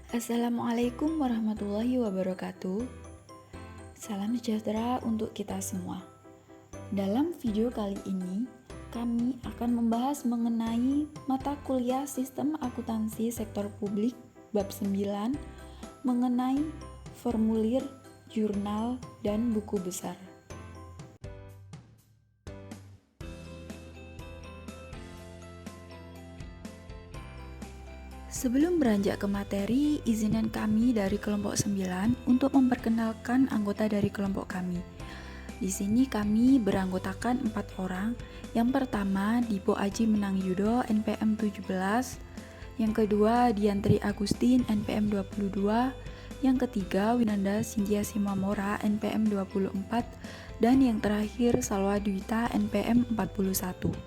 Assalamualaikum warahmatullahi wabarakatuh. Salam sejahtera untuk kita semua. Dalam video kali ini, kami akan membahas mengenai mata kuliah Sistem Akuntansi Sektor Publik bab 9 mengenai formulir, jurnal, dan buku besar. Sebelum beranjak ke materi, izinkan kami dari kelompok 9 untuk memperkenalkan anggota dari kelompok kami. Di sini kami beranggotakan 4 orang. Yang pertama, Dipo Aji Menang Yudo, NPM 17. Yang kedua, Diantri Agustin, NPM 22. Yang ketiga, Winanda Cynthia Simamora, NPM 24. Dan yang terakhir, Salwa Dwita, NPM 41.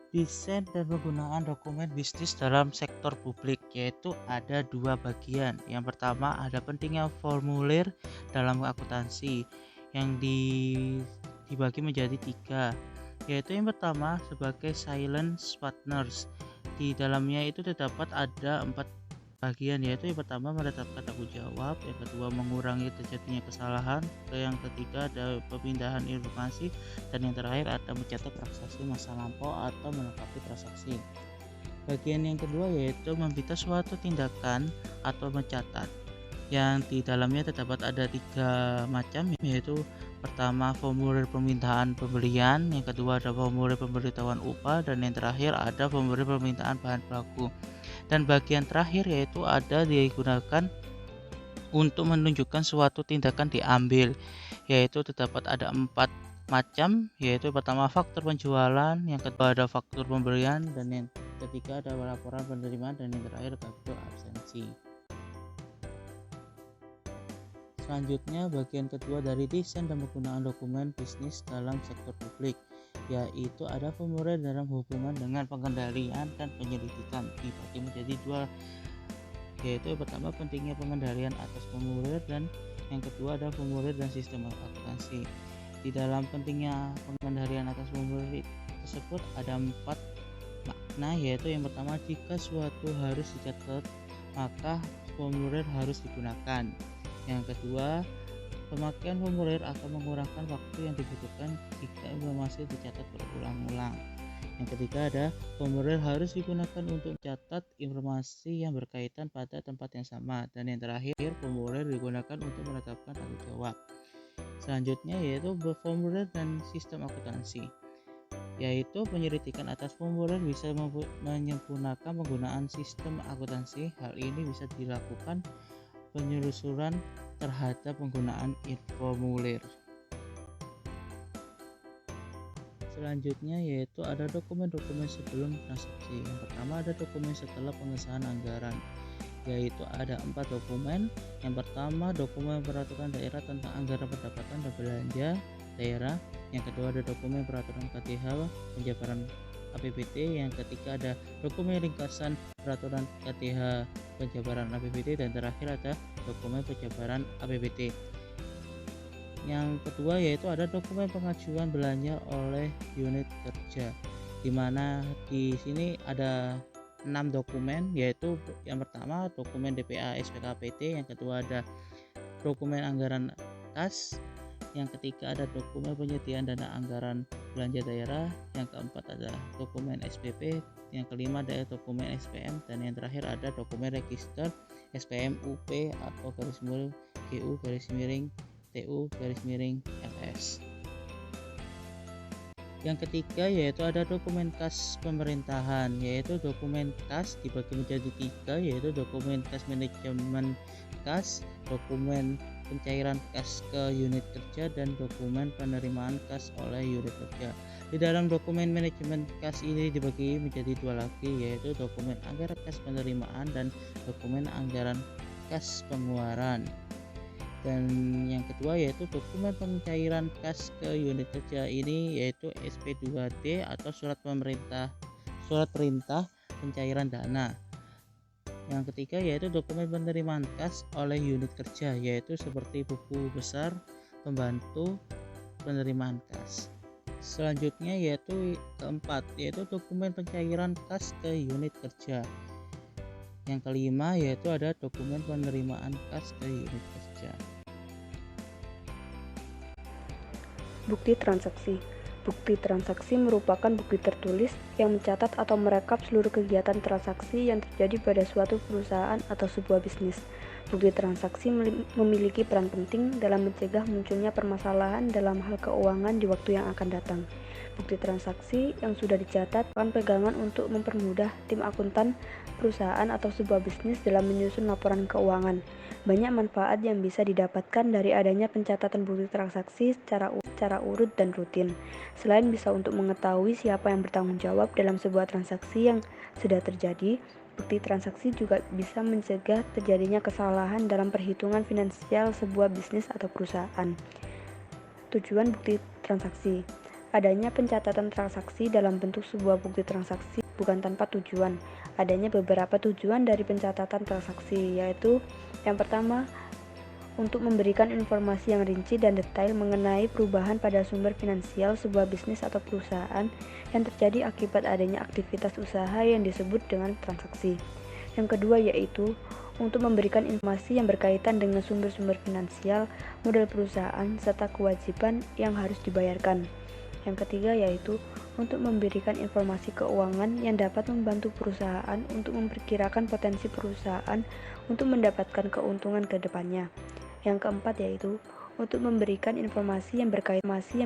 Desain dan penggunaan dokumen bisnis dalam sektor publik, yaitu ada dua bagian. Yang pertama ada pentingnya formulir dalam akuntansi yang dibagi menjadi tiga, yaitu yang pertama sebagai silent partners. Di dalamnya itu terdapat ada 4 bagian, yaitu yang pertama menetapkan tanggung jawab, yang kedua mengurangi terjadinya kesalahan, yang ketiga ada pemindahan informasi, dan yang terakhir ada mencatat transaksi masa lampau atau melengkapi transaksi. Bagian yang kedua yaitu memberita suatu tindakan atau mencatat, yang di dalamnya terdapat ada 3 macam, yaitu pertama formulir permintaan pembelian, yang kedua ada formulir pemberitahuan upah, dan yang terakhir ada formulir permintaan bahan baku. Dan bagian terakhir yaitu ada digunakan untuk menunjukkan suatu tindakan diambil, yaitu terdapat ada 4 macam, yaitu pertama faktur penjualan, yang kedua ada faktur pembelian, dan yang ketiga ada laporan penerimaan, dan yang terakhir kartu absensi. Selanjutnya bagian kedua dari desain dan penggunaan dokumen bisnis dalam sektor publik, yaitu ada formulir dalam hubungan dengan pengendalian dan penyelidikan, dibagi menjadi dua, yaitu pertama pentingnya pengendalian atas formulir, dan yang kedua ada formulir dan sistem akuntansi. Di dalam pentingnya pengendalian atas formulir tersebut ada 4 makna, yaitu yang pertama jika suatu harus dicatat maka formulir harus digunakan. Yang kedua, pemakaian formulir akan mengurangi waktu yang dibutuhkan jika informasi dicatat berulang-ulang. Yang ketiga ada formulir harus digunakan untuk mencatat informasi yang berkaitan pada tempat yang sama. Dan yang terakhir, formulir digunakan untuk menetapkan tanggung jawab. Selanjutnya yaitu formulir dan sistem akuntansi, yaitu penyelidikan atas formulir bisa menyempurnakan penggunaan sistem akuntansi. Hal ini bisa dilakukan penelusuran terhadap penggunaan formulir. Selanjutnya yaitu ada dokumen-dokumen sebelum transaksi. Yang pertama ada dokumen setelah pengesahan anggaran, yaitu ada 4 dokumen. Yang pertama dokumen peraturan daerah tentang anggaran pendapatan dan belanja daerah. Yang kedua ada dokumen peraturan KTH penjabaran APBD. Yang ketiga ada dokumen ringkasan peraturan KTH penjabaran APBD, dan terakhir ada dokumen penjabaran APBD. Yang kedua yaitu ada dokumen pengajuan belanja oleh unit kerja, di mana di sini ada 6 dokumen, yaitu yang pertama dokumen DPA SPKPT, yang kedua ada dokumen anggaran kas, yang ketiga ada dokumen penyediaan dana anggaran belanja daerah, yang keempat ada dokumen SPP, yang kelima ada dokumen SPM, dan yang terakhir ada dokumen register SPM UP atau garis miring GU garis miring TU garis miring FS. Yang ketiga yaitu ada dokumen kas pemerintahan, yaitu dokumen kas dibagi menjadi 3, yaitu dokumen kas manajemen kas, dokumen pencairan kas ke unit kerja, dan dokumen penerimaan kas oleh unit kerja. Di dalam dokumen manajemen kas ini dibagi menjadi 2 lagi, yaitu dokumen anggaran kas penerimaan dan dokumen anggaran kas pengeluaran. Dan yang kedua yaitu dokumen pencairan kas ke unit kerja, ini yaitu SP2D atau surat perintah pencairan dana. Yang ketiga yaitu dokumen penerimaan kas oleh unit kerja, yaitu seperti buku besar pembantu penerimaan kas. Selanjutnya yaitu keempat, yaitu dokumen pencairan kas ke unit kerja. Yang kelima yaitu ada dokumen penerimaan kas ke unit kerja. Bukti transaksi. Bukti transaksi merupakan bukti tertulis yang mencatat atau merekap seluruh kegiatan transaksi yang terjadi pada suatu perusahaan atau sebuah bisnis. Bukti transaksi memiliki peran penting dalam mencegah munculnya permasalahan dalam hal keuangan di waktu yang akan datang. Bukti transaksi yang sudah dicatat akan pegangan untuk mempermudah tim akuntan perusahaan atau sebuah bisnis dalam menyusun laporan keuangan. Banyak manfaat yang bisa didapatkan dari adanya pencatatan bukti transaksi secara urut dan rutin. Selain bisa untuk mengetahui siapa yang bertanggung jawab dalam sebuah transaksi yang sudah terjadi, bukti transaksi juga bisa mencegah terjadinya kesalahan dalam perhitungan finansial sebuah bisnis atau perusahaan. Tujuan bukti transaksi. Adanya pencatatan transaksi dalam bentuk sebuah bukti transaksi bukan tanpa tujuan. Adanya beberapa tujuan dari pencatatan transaksi, yaitu yang pertama, untuk memberikan informasi yang rinci dan detail mengenai perubahan pada sumber finansial sebuah bisnis atau perusahaan yang terjadi akibat adanya aktivitas usaha yang disebut dengan transaksi. Yang kedua yaitu untuk memberikan informasi yang berkaitan dengan sumber-sumber finansial, modal perusahaan, serta kewajiban yang harus dibayarkan. Yang ketiga yaitu untuk memberikan informasi keuangan yang dapat membantu perusahaan untuk memperkirakan potensi perusahaan untuk mendapatkan keuntungan ke depannya. Yang keempat yaitu untuk memberikan informasi yang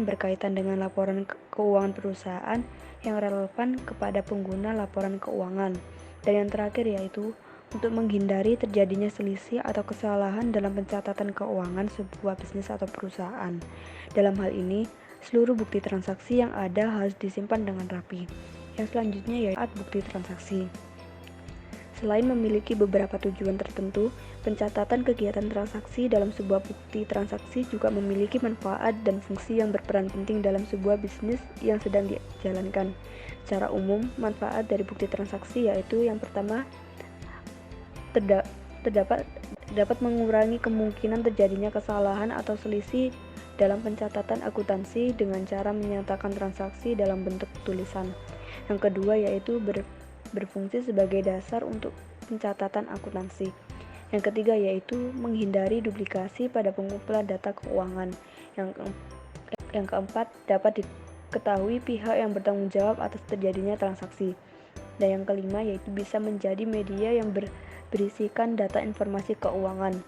berkaitan dengan laporan keuangan perusahaan yang relevan kepada pengguna laporan keuangan. Dan yang terakhir yaitu untuk menghindari terjadinya selisih atau kesalahan dalam pencatatan keuangan sebuah bisnis atau perusahaan. Dalam hal ini, seluruh bukti transaksi yang ada harus disimpan dengan rapi. Yang selanjutnya yaitu bukti transaksi. Selain memiliki beberapa tujuan tertentu, pencatatan kegiatan transaksi dalam sebuah bukti transaksi juga memiliki manfaat dan fungsi yang berperan penting dalam sebuah bisnis yang sedang dijalankan. Secara umum, manfaat dari bukti transaksi yaitu yang pertama, dapat mengurangi kemungkinan terjadinya kesalahan atau selisih dalam pencatatan akuntansi dengan cara menyatakan transaksi dalam bentuk tulisan. Yang kedua yaitu berfungsi sebagai dasar untuk pencatatan akuntansi. Yang ketiga yaitu menghindari duplikasi pada pengumpulan data keuangan. Yang keempat, dapat diketahui pihak yang bertanggung jawab atas terjadinya transaksi. Dan yang kelima yaitu bisa menjadi media yang berisikan data informasi keuangan.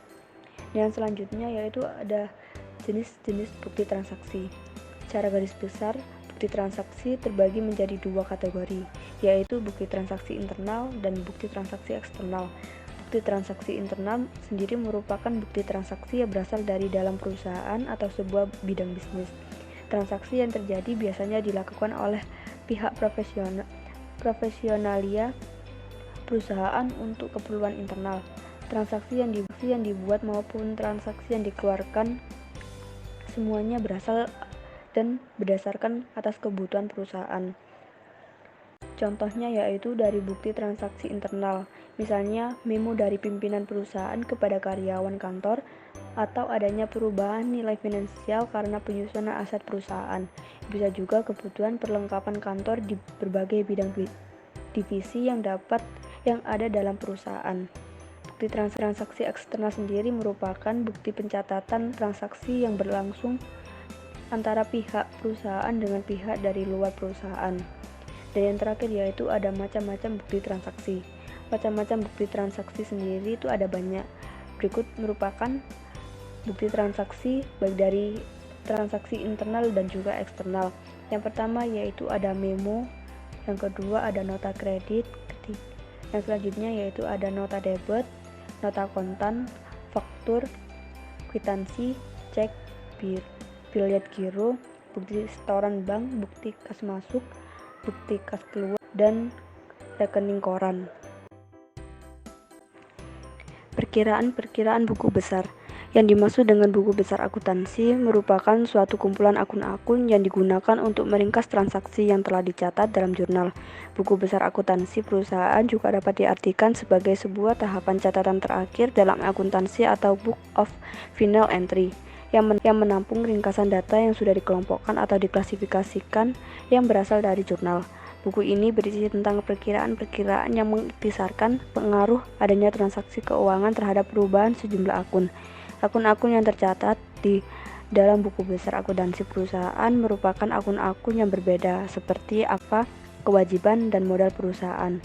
Dan selanjutnya yaitu ada jenis-jenis bukti transaksi. Secara garis besar, bukti transaksi terbagi menjadi dua kategori, yaitu bukti transaksi internal dan bukti transaksi eksternal. Bukti transaksi internal sendiri merupakan bukti transaksi yang berasal dari dalam perusahaan atau sebuah bidang bisnis. Transaksi yang terjadi biasanya dilakukan oleh pihak profesionalia perusahaan untuk keperluan internal. Transaksi yang dibuat maupun transaksi yang dikeluarkan semuanya berasal dan berdasarkan atas kebutuhan perusahaan. Contohnya yaitu dari bukti transaksi internal, misalnya memo dari pimpinan perusahaan kepada karyawan kantor, atau adanya perubahan nilai finansial karena penyusunan aset perusahaan. Bisa juga kebutuhan perlengkapan kantor di berbagai bidang divisi yang ada dalam perusahaan. Bukti transaksi eksternal sendiri merupakan bukti pencatatan transaksi yang berlangsung antara pihak perusahaan dengan pihak dari luar perusahaan. Dan yang terakhir yaitu ada macam-macam bukti transaksi. Macam-macam bukti transaksi sendiri itu ada banyak. Berikut merupakan bukti transaksi baik dari transaksi internal dan juga eksternal. Yang pertama yaitu ada memo, yang kedua ada nota kredit, yang selanjutnya yaitu ada nota debit, nota kontan, faktur, kwitansi, cek, bilet giro, bukti setoran bank, bukti kas masuk, bukti kas keluar, dan rekening koran. Perkiraan buku besar. Yang dimaksud dengan buku besar akuntansi merupakan suatu kumpulan akun-akun yang digunakan untuk meringkas transaksi yang telah dicatat dalam jurnal. Buku besar akuntansi perusahaan juga dapat diartikan sebagai sebuah tahapan catatan terakhir dalam akuntansi atau book of final entry yang menampung ringkasan data yang sudah dikelompokkan atau diklasifikasikan yang berasal dari jurnal. Buku ini berisi tentang perkiraan-perkiraan yang mengikhtisarkan pengaruh adanya transaksi keuangan terhadap perubahan sejumlah akun. Akun-akun yang tercatat di dalam buku besar akuntansi perusahaan merupakan akun-akun yang berbeda, seperti apa kewajiban dan modal perusahaan.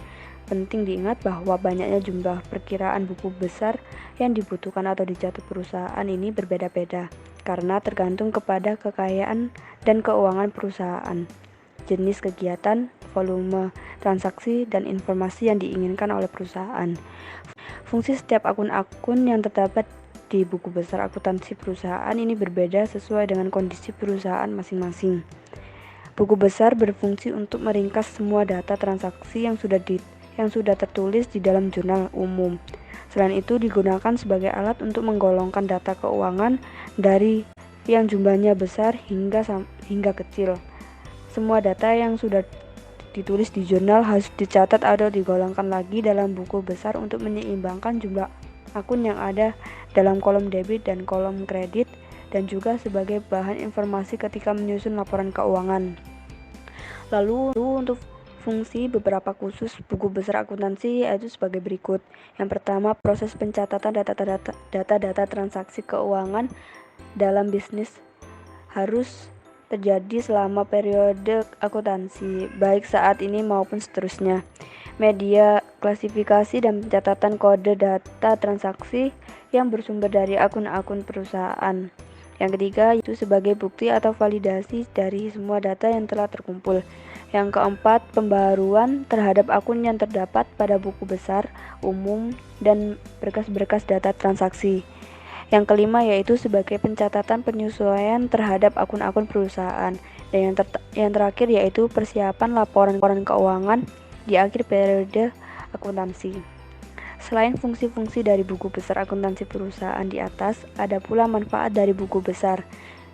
Penting diingat bahwa banyaknya jumlah perkiraan buku besar yang dibutuhkan atau dicatat perusahaan ini berbeda-beda, karena tergantung kepada kekayaan dan keuangan perusahaan, jenis kegiatan, volume transaksi, dan informasi yang diinginkan oleh perusahaan. Fungsi setiap akun-akun yang terdapat di buku besar akuntansi perusahaan ini berbeda sesuai dengan kondisi perusahaan masing-masing. Buku besar berfungsi untuk meringkas semua data transaksi yang sudah tertulis di dalam jurnal umum. Selain itu digunakan sebagai alat untuk menggolongkan data keuangan dari yang jumlahnya besar hingga kecil. Semua data yang sudah ditulis di jurnal harus dicatat atau digolongkan lagi dalam buku besar untuk menyeimbangkan jumlah akun yang ada dalam kolom debit dan kolom kredit, dan juga sebagai bahan informasi ketika menyusun laporan keuangan. Lalu untuk fungsi beberapa khusus buku besar akuntansi yaitu sebagai berikut. Yang pertama, proses pencatatan data transaksi keuangan dalam bisnis harus terjadi selama periode akuntansi, baik saat ini maupun seterusnya. Media klasifikasi dan pencatatan kode data transaksi yang bersumber dari akun-akun perusahaan. Yang ketiga, itu sebagai bukti atau validasi dari semua data yang telah terkumpul. Yang keempat, pembaruan terhadap akun yang terdapat pada buku besar umum dan berkas-berkas data transaksi. Yang kelima, yaitu sebagai pencatatan penyesuaian terhadap akun-akun perusahaan. Dan yang terakhir, yaitu persiapan laporan keuangan di akhir periode akuntansi. Selain fungsi-fungsi dari buku besar akuntansi perusahaan di atas, ada pula manfaat dari buku besar.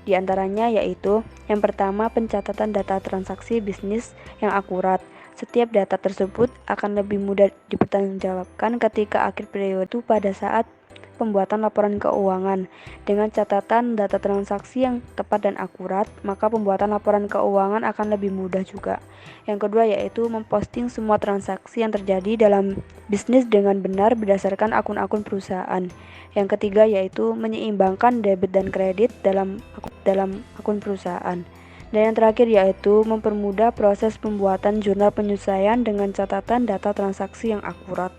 Di antaranya yaitu, yang pertama, pencatatan data transaksi bisnis yang akurat. Setiap data tersebut akan lebih mudah dipertanggungjawabkan ketika akhir periode pada saat pembuatan laporan keuangan. Dengan catatan data transaksi yang tepat dan akurat, maka pembuatan laporan keuangan akan lebih mudah juga. Yang kedua yaitu memposting semua transaksi yang terjadi dalam bisnis dengan benar berdasarkan akun-akun perusahaan. Yang ketiga yaitu menyeimbangkan debit dan kredit dalam akun perusahaan. Dan yang terakhir yaitu mempermudah proses pembuatan jurnal penyesuaian dengan catatan data transaksi yang akurat.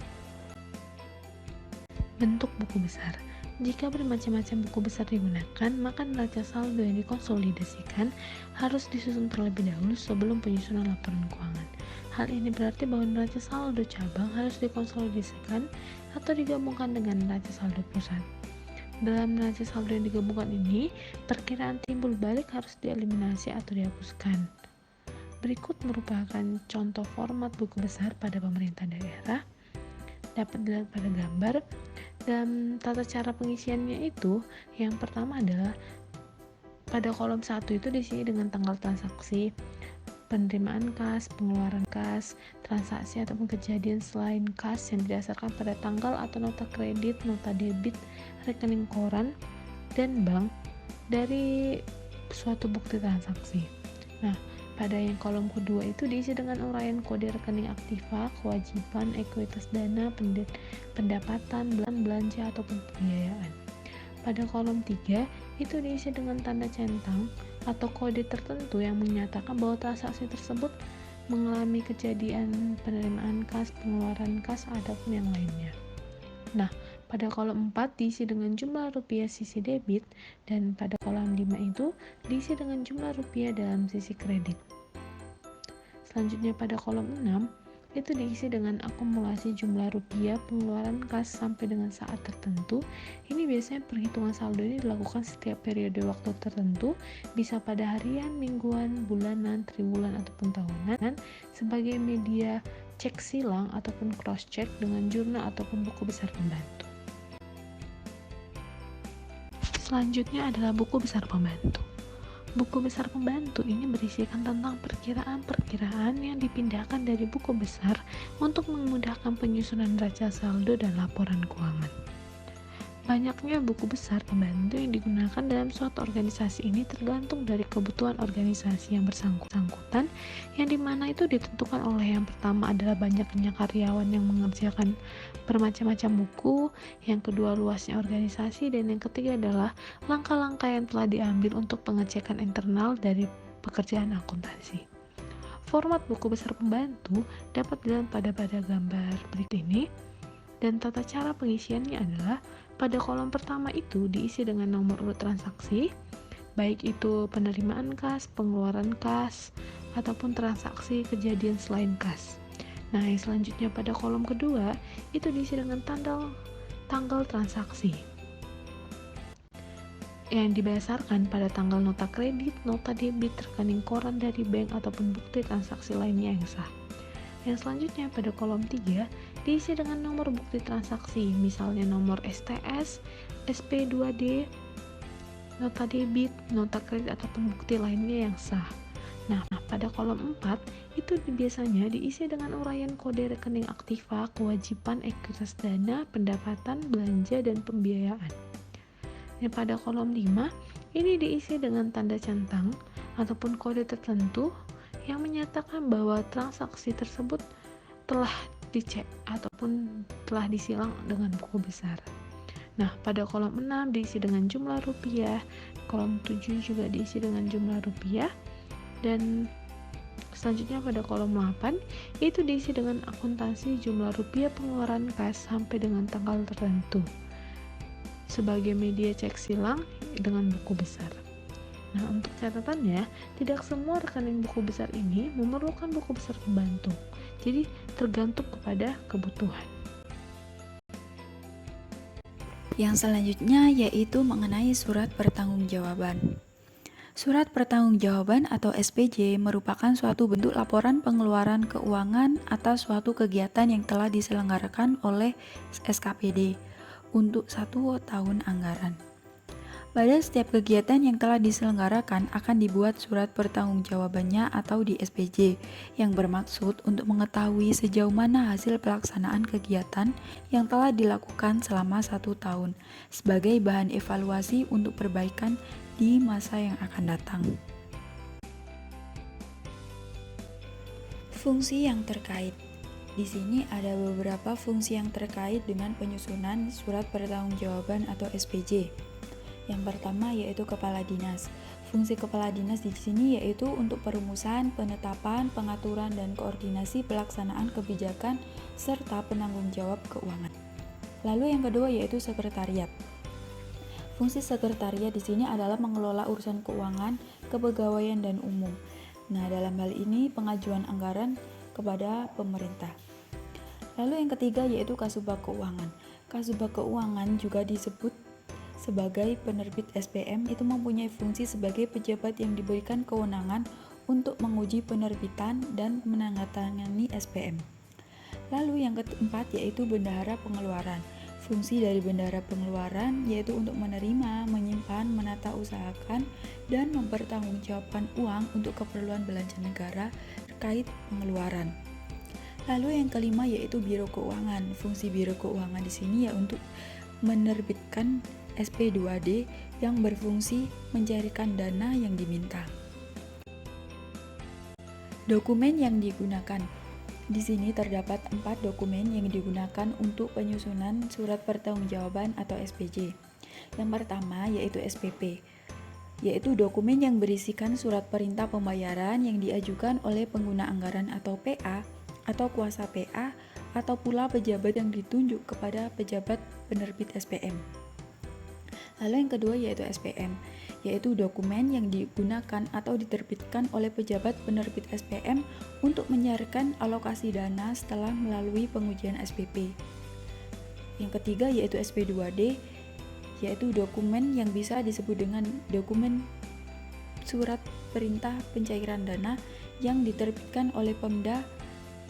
Bentuk buku besar. Jika bermacam-macam buku besar digunakan, maka neraca saldo yang dikonsolidasikan harus disusun terlebih dahulu sebelum penyusunan laporan keuangan. Hal ini berarti bahwa neraca saldo cabang harus dikonsolidasikan atau digabungkan dengan neraca saldo pusat. Dalam neraca saldo yang digabungkan ini, perkiraan timbul balik harus dieliminasi atau dihapuskan. Berikut merupakan contoh format buku besar pada pemerintah daerah. Dapat dilihat pada gambar. Dalam tata cara pengisiannya itu, yang pertama adalah pada kolom 1 itu diisi dengan tanggal transaksi, penerimaan kas, pengeluaran kas, transaksi ataupun kejadian selain kas yang didasarkan pada tanggal atau nota kredit, nota debit, rekening koran, dan bank dari suatu bukti transaksi. Nah, pada yang kolom kedua itu diisi dengan uraian kode rekening aktiva, kewajiban, ekuitas dana, pendapatan, belanja ataupun pembiayaan. Pada kolom 3 itu diisi dengan tanda centang atau kode tertentu yang menyatakan bahwa transaksi tersebut mengalami kejadian penerimaan kas, pengeluaran kas, ataupun yang lainnya. Nah, pada kolom 4 diisi dengan jumlah rupiah sisi debit, dan pada kolom 5 itu diisi dengan jumlah rupiah dalam sisi kredit. Selanjutnya pada kolom 6 itu diisi dengan akumulasi jumlah rupiah pengeluaran kas sampai dengan saat tertentu. Ini biasanya perhitungan saldo ini dilakukan setiap periode waktu tertentu, bisa pada harian, mingguan, bulanan, triwulan ataupun tahunan, sebagai media cek silang ataupun cross check dengan jurnal ataupun buku besar pembantu. Selanjutnya adalah buku besar pembantu. Buku besar pembantu ini berisikan tentang perkiraan-perkiraan yang dipindahkan dari buku besar untuk memudahkan penyusunan neraca saldo dan laporan keuangan. Banyaknya buku besar pembantu yang digunakan dalam suatu organisasi ini tergantung dari kebutuhan organisasi yang bersangkutan, yang dimana itu ditentukan oleh yang pertama adalah banyaknya karyawan yang mengerjakan bermacam-macam buku, yang kedua luasnya organisasi, dan yang ketiga adalah langkah-langkah yang telah diambil untuk pengecekan internal dari pekerjaan akuntansi. Format buku besar pembantu dapat dilihat pada gambar berikut ini, dan tata cara pengisiannya adalah pada kolom pertama itu diisi dengan nomor urut transaksi, baik itu penerimaan kas, pengeluaran kas, ataupun transaksi kejadian selain kas. Nah, yang selanjutnya pada kolom kedua itu diisi dengan tanggal transaksi yang didasarkan pada tanggal nota kredit, nota debit, rekening koran dari bank, ataupun bukti transaksi lainnya yang sah. Yang selanjutnya pada kolom 3 diisi dengan nomor bukti transaksi, misalnya nomor STS, SP2D, nota debit, nota kredit, ataupun bukti lainnya yang sah. Nah, pada kolom 4 itu biasanya diisi dengan uraian kode rekening aktiva, kewajiban, ekuitas dana, pendapatan, belanja, dan pembiayaan. Dan pada kolom 5 ini diisi dengan tanda centang ataupun kode tertentu yang menyatakan bahwa transaksi tersebut telah dicek ataupun telah disilang dengan buku besar. Nah, pada kolom 6 diisi dengan jumlah rupiah, kolom 7 juga diisi dengan jumlah rupiah, dan selanjutnya pada kolom 8 itu diisi dengan akuntansi jumlah rupiah pengeluaran kas sampai dengan tanggal tertentu sebagai media cek silang dengan buku besar. Nah, untuk catatannya, tidak semua rekening buku besar ini memerlukan buku besar pembantu. Jadi, tergantung kepada kebutuhan. Yang selanjutnya yaitu mengenai surat pertanggungjawaban. Surat pertanggungjawaban atau SPJ merupakan suatu bentuk laporan pengeluaran keuangan atas suatu kegiatan yang telah diselenggarakan oleh SKPD untuk 1 tahun anggaran. Pada setiap kegiatan yang telah diselenggarakan akan dibuat surat pertanggungjawabannya atau di SPJ yang bermaksud untuk mengetahui sejauh mana hasil pelaksanaan kegiatan yang telah dilakukan selama 1 tahun sebagai bahan evaluasi untuk perbaikan di masa yang akan datang. Fungsi yang terkait. Di sini ada beberapa fungsi yang terkait dengan penyusunan surat pertanggungjawaban atau SPJ. Yang pertama yaitu kepala dinas. Fungsi kepala dinas di sini yaitu untuk perumusan, penetapan, pengaturan, dan koordinasi pelaksanaan kebijakan serta penanggung jawab keuangan. Lalu yang kedua yaitu sekretariat. Fungsi sekretariat di sini adalah mengelola urusan keuangan, kepegawaian, dan umum. Nah, dalam hal ini pengajuan anggaran kepada pemerintah. Lalu yang ketiga yaitu Kasubag Keuangan. Kasubag Keuangan juga disebut sebagai penerbit SPM, itu mempunyai fungsi sebagai pejabat yang diberikan kewenangan untuk menguji penerbitan dan menandatangani SPM. Lalu yang keempat yaitu Bendahara Pengeluaran. Fungsi dari Bendahara Pengeluaran yaitu untuk menerima, menyimpan, menata usahakan, dan mempertanggungjawabkan uang untuk keperluan belanja negara terkait pengeluaran. Lalu yang kelima yaitu Biro Keuangan. Fungsi Biro Keuangan di sini ya untuk menerbitkan SP2D yang berfungsi mencarikan dana yang diminta. Dokumen yang digunakan. Di sini terdapat 4 dokumen yang digunakan untuk penyusunan surat pertanggungjawaban atau SPJ. Yang pertama yaitu SPP, yaitu dokumen yang berisikan surat perintah pembayaran yang diajukan oleh pengguna anggaran atau PA atau kuasa PA atau pula pejabat yang ditunjuk kepada pejabat penerbit SPM. Lalu yang kedua yaitu SPM, yaitu dokumen yang digunakan atau diterbitkan oleh pejabat penerbit SPM untuk menyarankan alokasi dana setelah melalui pengujian SPP. Yang ketiga yaitu SP2D, yaitu dokumen yang bisa disebut dengan dokumen surat perintah pencairan dana yang diterbitkan oleh Pemda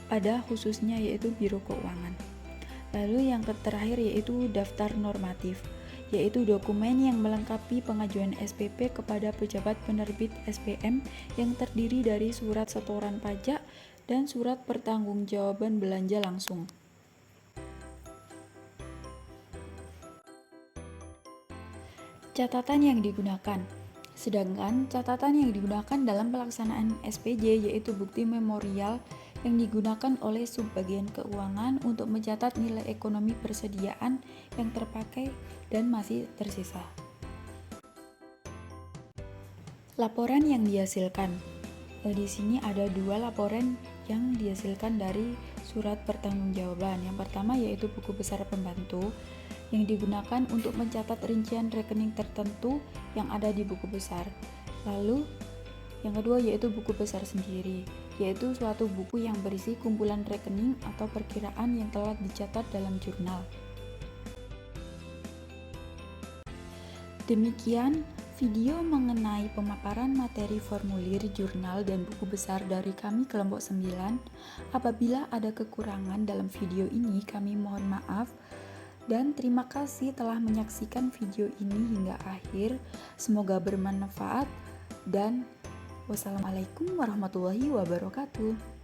pada khususnya yaitu Biro Keuangan. Lalu yang terakhir yaitu daftar normatif, yaitu dokumen yang melengkapi pengajuan SPP kepada pejabat penerbit SPM yang terdiri dari surat setoran pajak dan surat pertanggungjawaban belanja langsung. Catatan yang digunakan. Sedangkan catatan yang digunakan dalam pelaksanaan SPJ yaitu bukti memorial yang digunakan oleh subbagian keuangan untuk mencatat nilai ekonomi persediaan yang terpakai dan masih tersisa. Laporan yang dihasilkan. Di sini ada dua laporan yang dihasilkan dari surat pertanggungjawaban. Yang pertama yaitu buku besar pembantu yang digunakan untuk mencatat rincian rekening tertentu yang ada di buku besar. Lalu yang kedua yaitu buku besar sendiri, yaitu suatu buku yang berisi kumpulan rekening atau perkiraan yang telah dicatat dalam jurnal. Demikian video mengenai pemaparan materi formulir jurnal dan buku besar dari kami kelompok 9. Apabila ada kekurangan dalam video ini, kami mohon maaf. Dan terima kasih telah menyaksikan video ini hingga akhir. Semoga bermanfaat dan wassalamualaikum warahmatullahi wabarakatuh.